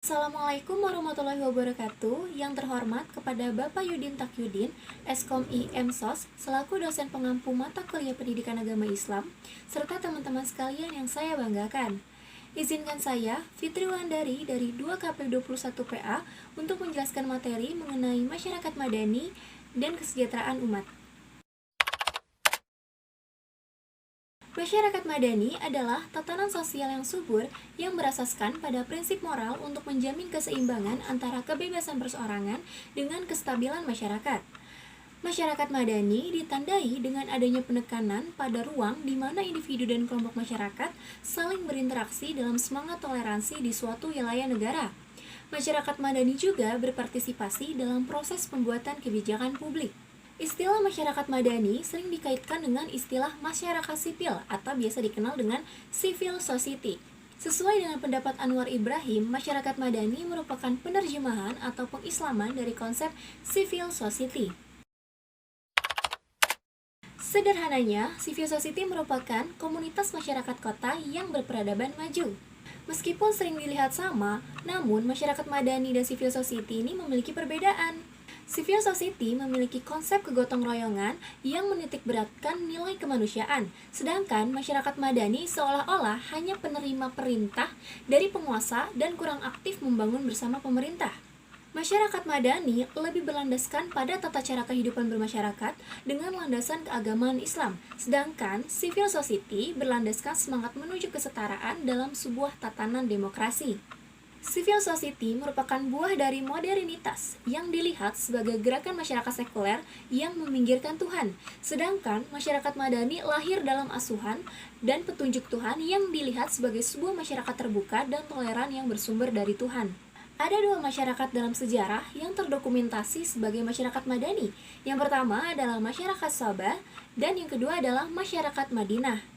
Assalamualaikum warahmatullahi wabarakatuh. Yang terhormat kepada Bapak Yudin Takyudin, Eskom IMSOS, selaku dosen pengampu mata kuliah Pendidikan Agama Islam, serta teman-teman sekalian yang saya banggakan. Izinkan saya, Fitri Wandari dari 2KP21PA, untuk menjelaskan materi mengenai masyarakat madani dan kesejahteraan umat. Masyarakat madani adalah tatanan sosial yang subur yang berasaskan pada prinsip moral untuk menjamin keseimbangan antara kebebasan perseorangan dengan kestabilan masyarakat. Masyarakat madani ditandai dengan adanya penekanan pada ruang di mana individu dan kelompok masyarakat saling berinteraksi dalam semangat toleransi di suatu wilayah negara. Masyarakat madani juga berpartisipasi dalam proses pembuatan kebijakan publik. Istilah masyarakat madani sering dikaitkan dengan istilah masyarakat sipil atau biasa dikenal dengan civil society. Sesuai dengan pendapat Anwar Ibrahim, masyarakat madani merupakan penerjemahan atau pengislaman dari konsep civil society. Sederhananya, civil society merupakan komunitas masyarakat kota yang berperadaban maju. Meskipun sering dilihat sama, namun masyarakat madani dan civil society ini memiliki perbedaan. Civil society memiliki konsep kegotong royongan yang menitikberatkan nilai kemanusiaan, sedangkan masyarakat madani seolah-olah hanya penerima perintah dari penguasa dan kurang aktif membangun bersama pemerintah. Masyarakat madani lebih berlandaskan pada tata cara kehidupan bermasyarakat dengan landasan keagamaan Islam, sedangkan civil society berlandaskan semangat menuju kesetaraan dalam sebuah tatanan demokrasi. Civil society merupakan buah dari modernitas yang dilihat sebagai gerakan masyarakat sekuler yang meminggirkan Tuhan, sedangkan masyarakat madani lahir dalam asuhan dan petunjuk Tuhan yang dilihat sebagai sebuah masyarakat terbuka dan toleran yang bersumber dari Tuhan. Ada dua masyarakat dalam sejarah yang terdokumentasi sebagai masyarakat madani. Yang pertama adalah masyarakat Sabah dan yang kedua adalah masyarakat Madinah.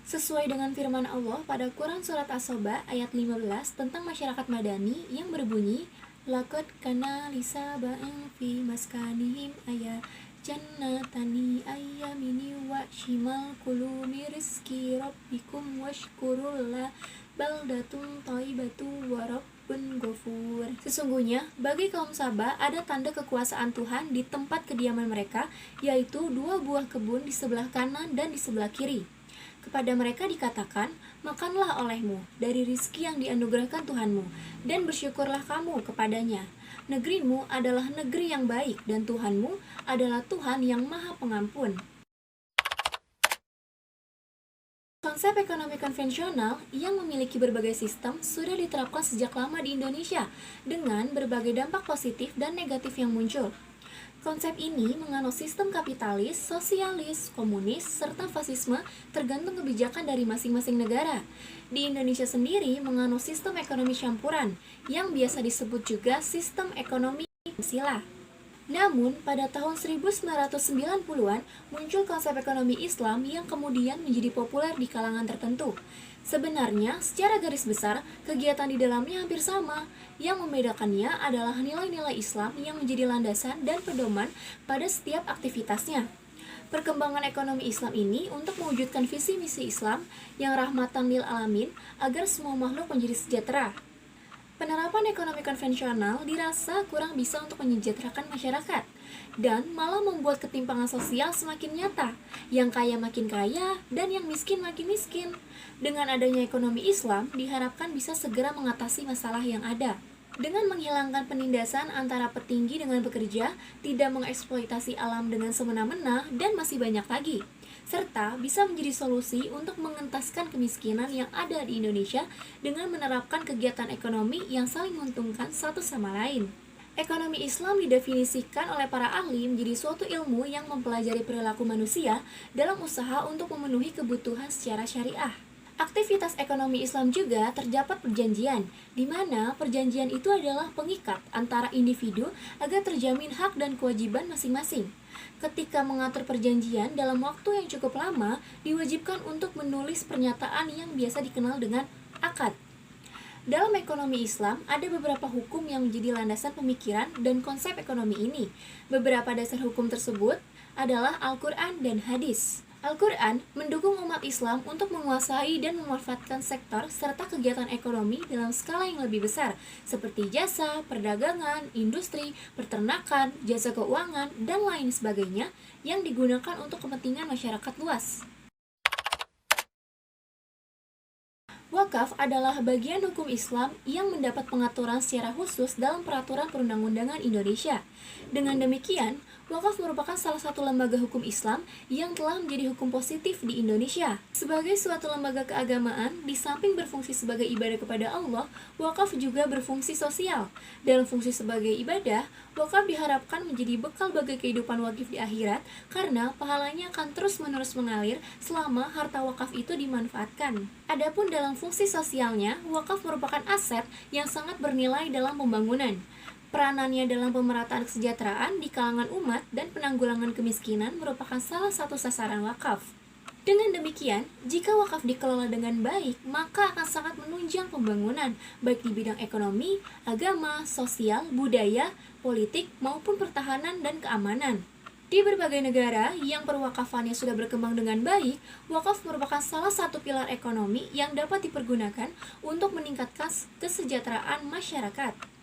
Sesuai dengan firman Allah pada Quran Surat As-Sabah ayat 15 tentang masyarakat madani yang berbunyi, Laqad kana lisaba'in fi maskanihim aya jannatani ayyamini wa shimal kulu min rizqi rabbikum washkurulla baldatun thayyibatun wa rabbun ghafur. Sesungguhnya bagi kaum Sabah ada tanda kekuasaan Tuhan di tempat kediaman mereka, yaitu dua buah kebun di sebelah kanan dan di sebelah kiri. Kepada mereka dikatakan, makanlah olehmu dari rizki yang dianugerahkan Tuhanmu, dan bersyukurlah kamu kepadanya. Negerimu adalah negeri yang baik, dan Tuhanmu adalah Tuhan yang maha pengampun. Konsep ekonomi konvensional yang memiliki berbagai sistem sudah diterapkan sejak lama di Indonesia, dengan berbagai dampak positif dan negatif yang muncul. Konsep ini menganut sistem kapitalis, sosialis, komunis, serta fasisme tergantung kebijakan dari masing-masing negara. Di Indonesia sendiri menganut sistem ekonomi campuran, yang biasa disebut juga sistem ekonomi Pancasila. Namun, pada tahun 1990-an muncul konsep ekonomi Islam yang kemudian menjadi populer di kalangan tertentu. Sebenarnya, secara garis besar, kegiatan di dalamnya hampir sama. Yang membedakannya adalah nilai-nilai Islam yang menjadi landasan dan pedoman pada setiap aktivitasnya. Perkembangan ekonomi Islam ini untuk mewujudkan visi misi Islam yang rahmatan lil alamin agar semua makhluk menjadi sejahtera. Penerapan ekonomi konvensional dirasa kurang bisa untuk menyejahterakan masyarakat dan malah membuat ketimpangan sosial semakin nyata, yang kaya makin kaya dan yang miskin makin miskin. Dengan adanya ekonomi Islam diharapkan bisa segera mengatasi masalah yang ada dengan menghilangkan penindasan antara petinggi dengan pekerja, tidak mengeksploitasi alam dengan semena-mena, dan masih banyak lagi, serta bisa menjadi solusi untuk mengentaskan kemiskinan yang ada di Indonesia dengan menerapkan kegiatan ekonomi yang saling menguntungkan satu sama lain. Ekonomi Islam didefinisikan oleh para ahli menjadi suatu ilmu yang mempelajari perilaku manusia dalam usaha untuk memenuhi kebutuhan secara syariah. Aktivitas ekonomi Islam juga terdapat perjanjian, di mana perjanjian itu adalah pengikat antara individu agar terjamin hak dan kewajiban masing-masing. Ketika mengatur perjanjian dalam waktu yang cukup lama, diwajibkan untuk menulis pernyataan yang biasa dikenal dengan akad. Dalam ekonomi Islam, ada beberapa hukum yang menjadi landasan pemikiran dan konsep ekonomi ini. Beberapa dasar hukum tersebut adalah Al-Quran dan Hadis. Al-Quran mendukung umat Islam untuk menguasai dan memanfaatkan sektor serta kegiatan ekonomi dalam skala yang lebih besar, seperti jasa, perdagangan, industri, peternakan, jasa keuangan, dan lain sebagainya yang digunakan untuk kepentingan masyarakat luas. Wakaf adalah bagian hukum Islam yang mendapat pengaturan secara khusus dalam peraturan perundang-undangan Indonesia. Dengan demikian, wakaf merupakan salah satu lembaga hukum Islam yang telah menjadi hukum positif di Indonesia. Sebagai suatu lembaga keagamaan, di samping berfungsi sebagai ibadah kepada Allah, wakaf juga berfungsi sosial. Dalam fungsi sebagai ibadah, wakaf diharapkan menjadi bekal bagi kehidupan wakif di akhirat karena pahalanya akan terus-menerus mengalir selama harta wakaf itu dimanfaatkan. Adapun dalam fungsi sosialnya, wakaf merupakan aset yang sangat bernilai dalam pembangunan. Peranannya dalam pemerataan kesejahteraan di kalangan umat dan penanggulangan kemiskinan merupakan salah satu sasaran wakaf. Dengan demikian, jika wakaf dikelola dengan baik, maka akan sangat menunjang pembangunan, baik di bidang ekonomi, agama, sosial, budaya, politik, maupun pertahanan dan keamanan. Di berbagai negara yang perwakafannya sudah berkembang dengan baik, wakaf merupakan salah satu pilar ekonomi yang dapat dipergunakan untuk meningkatkan kesejahteraan masyarakat.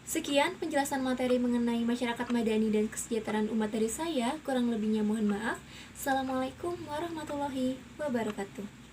Sekian penjelasan materi mengenai masyarakat madani dan kesejahteraan umat dari saya, kurang lebihnya mohon maaf. Assalamualaikum warahmatullahi wabarakatuh.